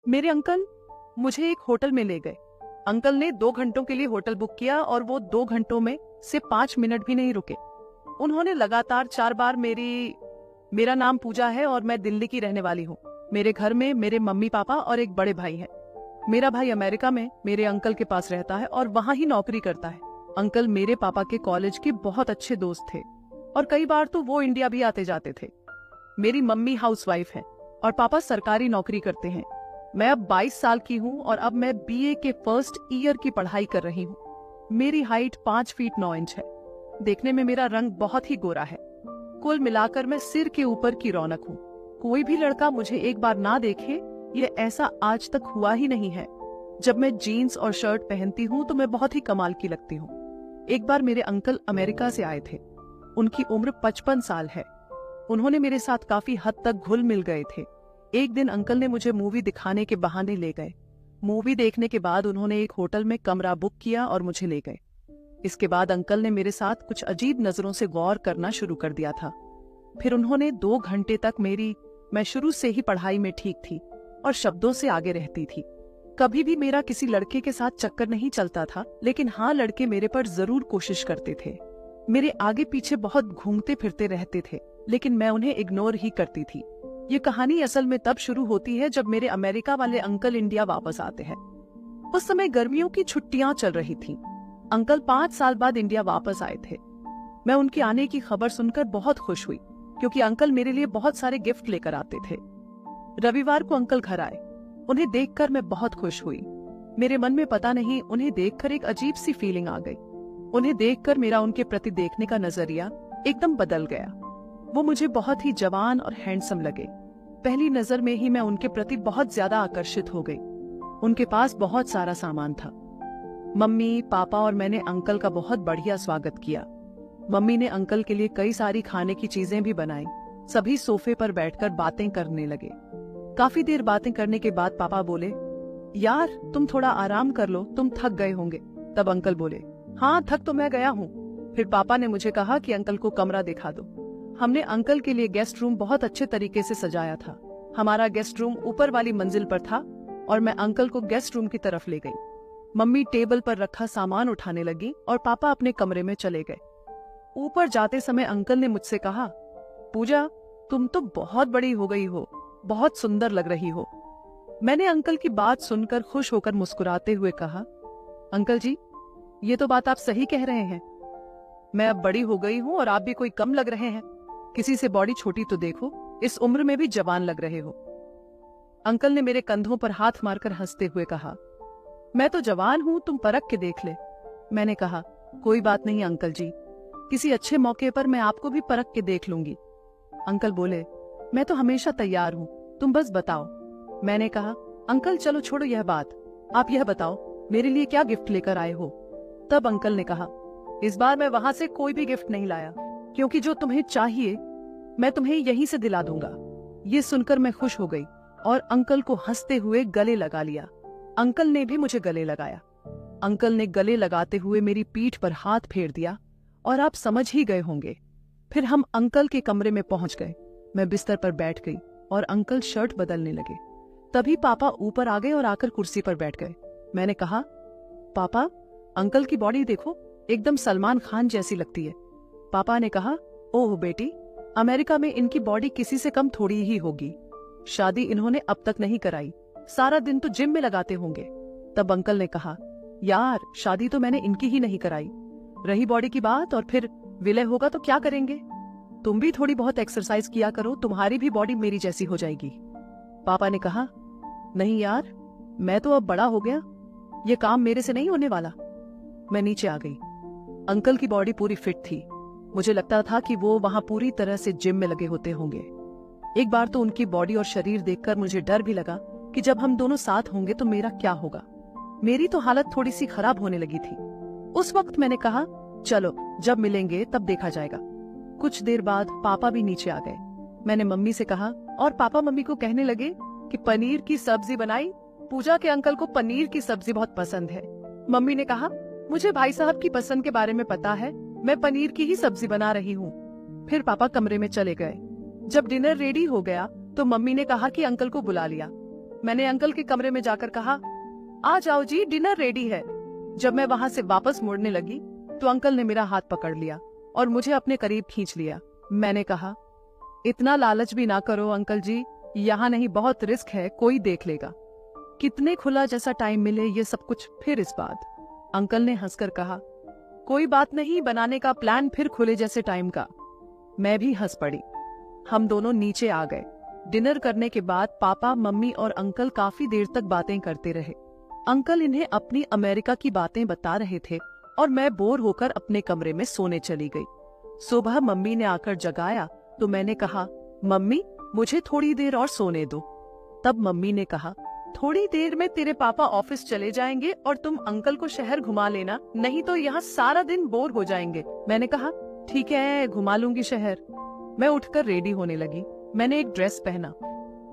मेरे अंकल मुझे एक होटल में ले गए। अंकल ने 2 घंटों के लिए होटल बुक किया और वो 2 घंटों में से 5 मिनट भी नहीं रुके। उन्होंने लगातार 4 बार मेरा नाम पूजा है और मैं दिल्ली की रहने वाली हूँ। मेरे घर में मेरे मम्मी पापा और एक बड़े भाई हैं। मेरा भाई अमेरिका में मेरे अंकल के पास रहता है और वहाँ ही नौकरी करता है। अंकल मेरे पापा के कॉलेज के बहुत अच्छे दोस्त थे और कई बार तो वो इंडिया भी आते जाते थे। मेरी मम्मी हाउसवाइफ है और पापा सरकारी नौकरी करते हैं। मैं अब 22 साल की हूँ और अब मैं बीए के फर्स्ट ईयर की पढ़ाई कर रही हूँ। मेरी हाइट 5 फीट 9 इंच है। देखने में मेरा रंग बहुत ही गोरा है। कुल मिलाकर मैं सिर के ऊपर की रौनक हूँ। कोई भी लड़का मुझे एक बार ना देखे, ये ऐसा आज तक हुआ ही नहीं है। जब मैं जीन्स और शर्ट पहनती हूँ तो मैं बहुत ही कमाल की लगती हूँ। एक बार मेरे अंकल अमेरिका से आए थे। उनकी उम्र 55 साल है। उन्होंने मेरे साथ काफी हद तक घुल मिल गए थे। एक दिन अंकल ने मुझे मूवी दिखाने के बहाने ले गए। मूवी देखने के बाद उन्होंने एक होटल में कमरा बुक किया और मुझे ले गए। इसके बाद अंकल ने मेरे साथ कुछ अजीब नजरों से गौर करना शुरू कर दिया था। फिर उन्होंने 2 घंटे तक मैं शुरू से ही पढ़ाई में ठीक थी और शब्दों से आगे रहती थी। कभी भी मेरा किसी लड़के के साथ चक्कर नहीं चलता था, लेकिन हाँ, लड़के मेरे पर जरूर कोशिश करते थे। मेरे आगे पीछे बहुत घूमते फिरते रहते थे, लेकिन मैं उन्हें इग्नोर ही करती थी। ये कहानी असल में तब शुरू होती है जब मेरे अमेरिका वाले अंकल इंडिया वापस आते हैं। उस समय गर्मियों की छुट्टियां चल रही थी। अंकल 5 साल बाद इंडिया वापस आए थे। मैं उनके आने की खबर सुनकर बहुत खुश हुई, क्योंकि अंकल मेरे लिए बहुत सारे गिफ्ट लेकर आते थे। रविवार को अंकल घर आए। उन्हें देखकर मैं बहुत खुश हुई। मेरे मन में पता नहीं उन्हें देखकर एक अजीब सी फीलिंग आ गई। उन्हें देखकर मेरा उनके प्रति देखने का नजरिया एकदम बदल गया। वो मुझे बहुत ही जवान और हैंडसम लगे। पहली नजर में ही मैं उनके प्रति बहुत ज्यादा आकर्षित हो गई। उनके पास बहुत सारा सामान था। मम्मी, पापा और मैंने अंकल का बहुत बढ़िया स्वागत किया। मम्मी ने अंकल के लिए कई सारी खाने की चीजें भी बनाई। सभी सोफे पर बैठकर बातें करने लगे। काफी देर बातें करने के बाद पापा बोले, यार तुम थोड़ा आराम कर लो, तुम थक गए होंगे। तब अंकल बोले, हाँ थक तो मैं गया हूँ। फिर पापा ने मुझे कहा कि अंकल को कमरा दिखा दो। हमने अंकल के लिए गेस्ट रूम बहुत अच्छे तरीके से सजाया था। हमारा गेस्ट रूम ऊपर वाली मंजिल पर था और मैं अंकल को गेस्ट रूम की तरफ ले गई। मम्मी टेबल पर रखा सामान उठाने लगी और पापा अपने कमरे में चले गए। ऊपर जाते समय अंकल ने मुझसे कहा, पूजा तुम तो बहुत बड़ी हो गई हो, बहुत सुंदर लग रही हो। मैंने अंकल की बात सुनकर खुश होकर मुस्कुराते हुए कहा, अंकल जी ये तो बात आप सही कह रहे हैं। मैं अब बड़ी हो गई हूँ और आप भी कोई कम लग रहे हैं। किसी से बॉडी छोटी तो देखो, इस उम्र में भी जवान लग रहे हो। अंकल ने मेरे कंधों पर हाथ मारकर हंसते हुए कहा, मैं तो जवान हूँ, तुम परख के देख ले। मैंने कहा, कोई बात नहीं अंकल जी, किसी अच्छे मौके पर मैं आपको भी परख के देख लूंगी। अंकल बोले, मैं तो हमेशा तैयार हूँ, तुम बस बताओ। मैंने कहा, अंकल चलो छोड़ो यह बात, आप यह बताओ मेरे लिए क्या गिफ्ट लेकर आए हो। तब अंकल ने कहा, इस बार मैं वहां से कोई भी गिफ्ट नहीं लाया, क्योंकि जो तुम्हें चाहिए मैं तुम्हें यहीं से दिला दूंगा। ये सुनकर मैं खुश हो गई और अंकल को हंसते हुए गले लगा लिया। अंकल ने भी मुझे गले लगाया। अंकल ने गले लगाते हुए मेरी पीठ पर हाथ फेर दिया और आप समझ ही गए होंगे। फिर हम अंकल के कमरे में पहुंच गए। मैं बिस्तर पर बैठ गई और अंकल शर्ट बदलने लगे। तभी पापा ऊपर आ गए और आकर कुर्सी पर बैठ गए। मैंने कहा, पापा अंकल की बॉडी देखो, एकदम सलमान खान जैसी लगती है। पापा ने कहा, ओह बेटी, अमेरिका में इनकी बॉडी किसी से कम थोड़ी ही होगी। शादी इन्होंने अब तक नहीं कराई, सारा दिन तो जिम में लगाते होंगे। तब अंकल ने कहा, यार शादी तो मैंने इनकी ही नहीं कराई। रही बॉडी की बात, और फिर विलय होगा तो क्या करेंगे? तुम भी थोड़ी बहुत एक्सरसाइज किया करो, तुम्हारी भी बॉडी मेरी जैसी हो जाएगी। पापा ने कहा, नहीं यार, मैं तो अब बड़ा हो गया, ये काम मेरे से नहीं होने वाला। मैं नीचे आ गई। अंकल की बॉडी पूरी फिट थी। मुझे लगता था कि वो वहां पूरी तरह से जिम में लगे होते होंगे। एक बार तो उनकी बॉडी और शरीर देखकर मुझे डर भी लगा कि जब हम दोनों साथ होंगे तो मेरा क्या होगा। मेरी तो हालत थोड़ी सी खराब होने लगी थी। उस वक्त मैंने कहा, चलो जब मिलेंगे तब देखा जाएगा। कुछ देर बाद पापा भी नीचे आ गए। मैंने मम्मी से कहा और पापा मम्मी को कहने लगे कि पनीर की सब्जी बनाई। पूजा के अंकल को पनीर की सब्जी बहुत पसंद है। मम्मी ने कहा, मुझे भाई साहब की पसंद के बारे में पता है, मैं पनीर की ही सब्जी बना रही हूँ। फिर पापा कमरे में चले गए। जब डिनर रेडी हो गया तो मम्मी ने कहा कि अंकल को बुला लिया। मैंने अंकल के कमरे में जाकर कहा, आ जाओ जी, डिनर रेडी है। जब मैं वहां से वापस मुड़ने लगी तो अंकल ने मेरा हाथ पकड़ लिया और मुझे अपने करीब खींच लिया। मैंने कहा, इतना लालच भी ना करो अंकल जी, यहाँ नहीं, बहुत रिस्क है, कोई देख लेगा। कितने खुला जैसा टाइम मिले ये सब कुछ फिर इस बात। अंकल ने हंसकर कहा, कोई बात नहीं, बनाने का प्लान फिर खुले जैसे टाइम का। मैं भी हंस पड़ी। हम दोनों नीचे आ गए। डिनर करने के बाद पापा, मम्मी और अंकल काफी देर तक बातें करते रहे। अंकल इन्हें अपनी अमेरिका की बातें बता रहे थे और मैं बोर होकर अपने कमरे में सोने चली गई। सुबह मम्मी ने आकर जगाया तो मैंने कहा, मम्मी मुझे थोड़ी देर और सोने दो। तब मम्मी ने कहा, थोड़ी देर में तेरे पापा ऑफिस चले जाएंगे और तुम अंकल को शहर घुमा लेना, नहीं तो यहाँ सारा दिन बोर हो जाएंगे। मैंने कहा, ठीक है, घुमा लूंगी शहर। मैं उठकर रेडी होने लगी। मैंने एक ड्रेस पहना।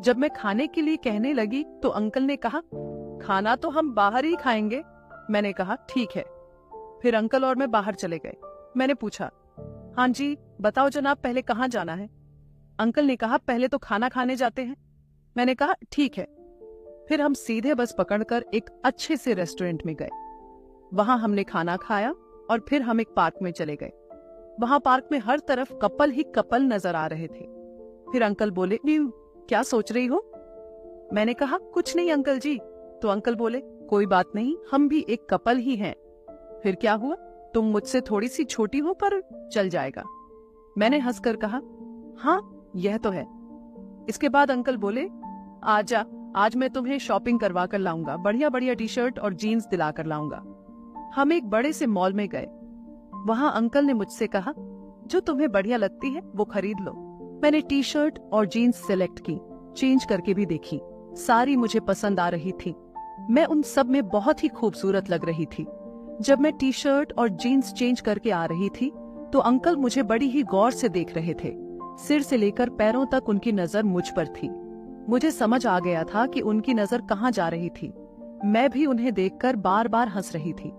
जब मैं खाने के लिए कहने लगी तो अंकल ने कहा, खाना तो हम बाहर ही खाएंगे। मैंने कहा, ठीक है। फिर अंकल और मैं बाहर चले गए। मैंने पूछा, हाँ जी बताओ जनाब, पहले कहाँ जाना है? अंकल ने कहा, पहले तो खाना खाने जाते हैं। मैंने कहा, ठीक है। फिर हम सीधे बस पकड़कर एक अच्छे से रेस्टोरेंट में गए। वहां हमने खाना खाया और फिर हम एक पार्क में चले गए। वहां पार्क में हर तरफ कपल ही कपल नजर आ रहे थे। फिर अंकल बोले, न्यू क्या सोच रही हो? मैंने कहा, कुछ नहीं अंकल जी। तो अंकल बोले, कोई बात नहीं, हम भी एक कपल ही हैं। फिर क्या हुआ? तुम मुझसे थोड़ी सी छोटी हो पर चल जाएगा। मैंने हंसकर कहा, हाँ यह तो है। इसके बाद अंकल बोले, आजा, आज मैं तुम्हें शॉपिंग करवा कर लाऊंगा, बढ़िया बढ़िया टी शर्ट और जीन्स दिला कर लाऊंगा। हम एक बड़े से मॉल में गए। वहां अंकल ने मुझसे कहा, जो तुम्हें बढ़िया लगती है वो खरीद लो। मैंने टी शर्ट और जीन्स सेलेक्ट की, चेंज करके भी देखी, सारी मुझे पसंद आ रही थी। मैं उन सब में बहुत ही खूबसूरत लग रही थी। जब मैं टी शर्ट और जीन्स चेंज करके आ रही थी तो अंकल मुझे बड़ी ही गौर से देख रहे थे। सिर से लेकर पैरों तक उनकी नजर मुझ पर थी। मुझे समझ आ गया था कि उनकी नजर कहाँ जा रही थी। मैं भी उन्हें देखकर बार बार हंस रही थी।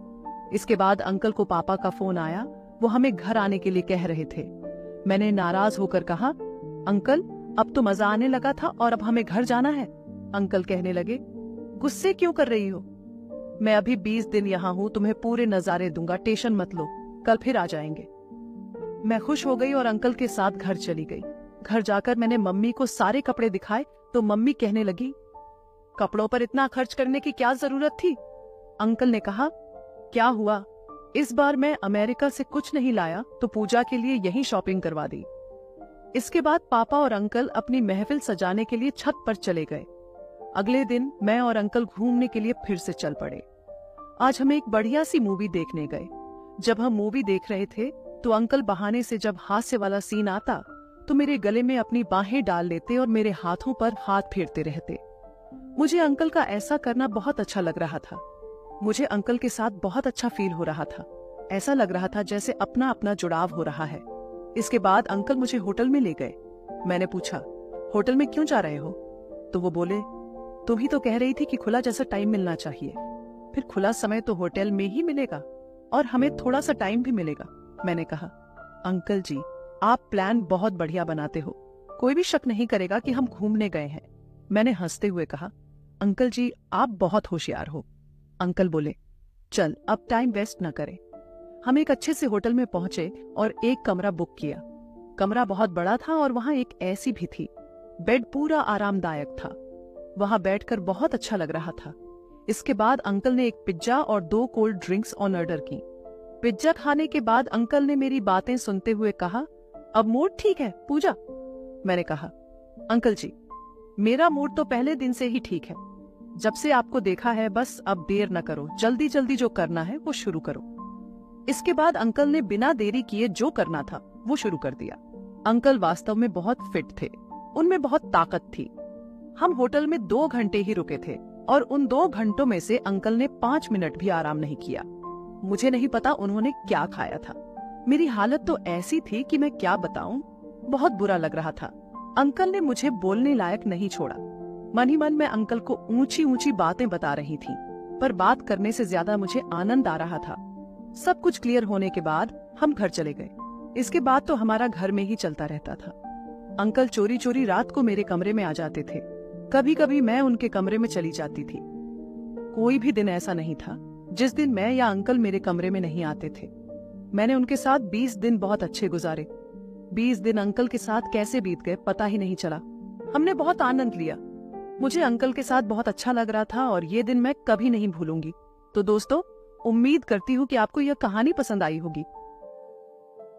इसके बाद अंकल को पापा का फोन आया। वो हमें घर आने के लिए कह रहे थे। मैंने नाराज होकर कहा, अंकल अब तो मजा आने लगा था और अब हमें घर जाना है। अंकल कहने लगे, गुस्से क्यों कर रही हो? मैं अभी 20 दिन यहाँ हूँ, तुम्हें पूरे नजारे दूंगा, टेंशन मत लो, कल फिर आ जाएंगे। मैं खुश हो गई और अंकल के साथ घर चली गई। घर जाकर मैंने मम्मी को सारे कपड़े दिखाए तो मम्मी कहने लगी, कपड़ों पर इतना खर्च करने की क्या जरूरत थी? अंकल ने कहा, क्या हुआ, इस बार मैं अमेरिका से कुछ नहीं लाया तो पूजा के लिए यही शॉपिंग करवा दी। इसके बाद पापा और अंकल अपनी महफिल सजाने के लिए छत पर चले गए। अगले दिन मैं और अंकल घूमने के लिए फिर से चल पड़े। आज हम एक बढ़िया सी मूवी देखने गए। जब हम मूवी देख रहे थे तो अंकल बहाने से जब हास्य वाला सीन आता तो मेरे गले में अपनी बाहें डाल लेते और मेरे हाथों पर हाथ फेरते रहते। मुझे अंकल का ऐसा करना बहुत अच्छा लग रहा था। मुझे अंकल के साथ बहुत अच्छा फील हो रहा था। ऐसा लग रहा था जैसे अपना अपना जुड़ाव हो रहा है। इसके बाद अंकल मुझे होटल में ले गए। मैंने पूछा, होटल में क्यों जा रहे हो? तो वो बोले, तुम ही तो कह रही थी कि खुला जैसा टाइम मिलना चाहिए। फिर खुला समय तो होटल में ही मिलेगा और हमें थोड़ा सा टाइम भी मिलेगा। मैंने कहा, अंकल जी आप प्लान बहुत बढ़िया बनाते हो, कोई भी शक नहीं करेगा कि हम घूमने गए हैं। मैंने हंसते हुए कहा, अंकल जी आप बहुत होशियार हो। अंकल बोले, चल अब टाइम वेस्ट न करें। हम एक अच्छे से होटल में पहुंचे और एक कमरा बुक किया। कमरा बहुत बड़ा था और वहां एक एसी भी थी। बेड पूरा आरामदायक था। वहां बैठकर बहुत अच्छा लग रहा था। इसके बाद अंकल ने एक पिज्जा और 2 कोल्ड ड्रिंक्स ऑर्डर की। पिज्जा खाने के बाद अंकल ने मेरी बातें सुनते हुए कहा, अब मूड ठीक है पूजा? मैंने कहा, अंकल जी मेरा मूड तो पहले दिन से ही ठीक है। जब से आपको देखा है बस अब देर न करो, जल्दी जल्दी जो करना है वो शुरू करो। इसके बाद अंकल ने बिना देरी किए जो करना था वो शुरू कर दिया। अंकल वास्तव में बहुत फिट थे, उनमें बहुत ताकत थी। हम होटल में 2 घंटे ही रुके थे और उन 2 घंटों में से अंकल ने 5 मिनट भी आराम नहीं किया। मुझे नहीं पता उन्होंने क्या खाया था। मेरी हालत तो ऐसी थी कि मैं क्या बताऊं, बहुत बुरा लग रहा था। अंकल ने मुझे बोलने लायक नहीं छोड़ा। मन ही मन में अंकल को ऊंची ऊंची बातें बता रही थी, पर बात करने से ज्यादा मुझे आनंद आ रहा था। सब कुछ क्लियर होने के बाद हम घर चले गए। इसके बाद तो हमारा घर में ही चलता रहता था। अंकल चोरी चोरी रात को मेरे कमरे में आ जाते थे। कभी कभी मैं उनके कमरे में चली जाती थी। कोई भी दिन ऐसा नहीं था जिस दिन मैं या अंकल मेरे कमरे में नहीं आते थे। मैंने उनके साथ 20 दिन बहुत अच्छे गुजारे। 20 दिन अंकल के साथ कैसे बीत गए पता ही नहीं चला। हमने बहुत आनंद लिया। मुझे अंकल के साथ बहुत अच्छा लग रहा था और ये दिन मैं कभी नहीं भूलूंगी। तो दोस्तों, उम्मीद करती हूँ कि आपको यह कहानी पसंद आई होगी।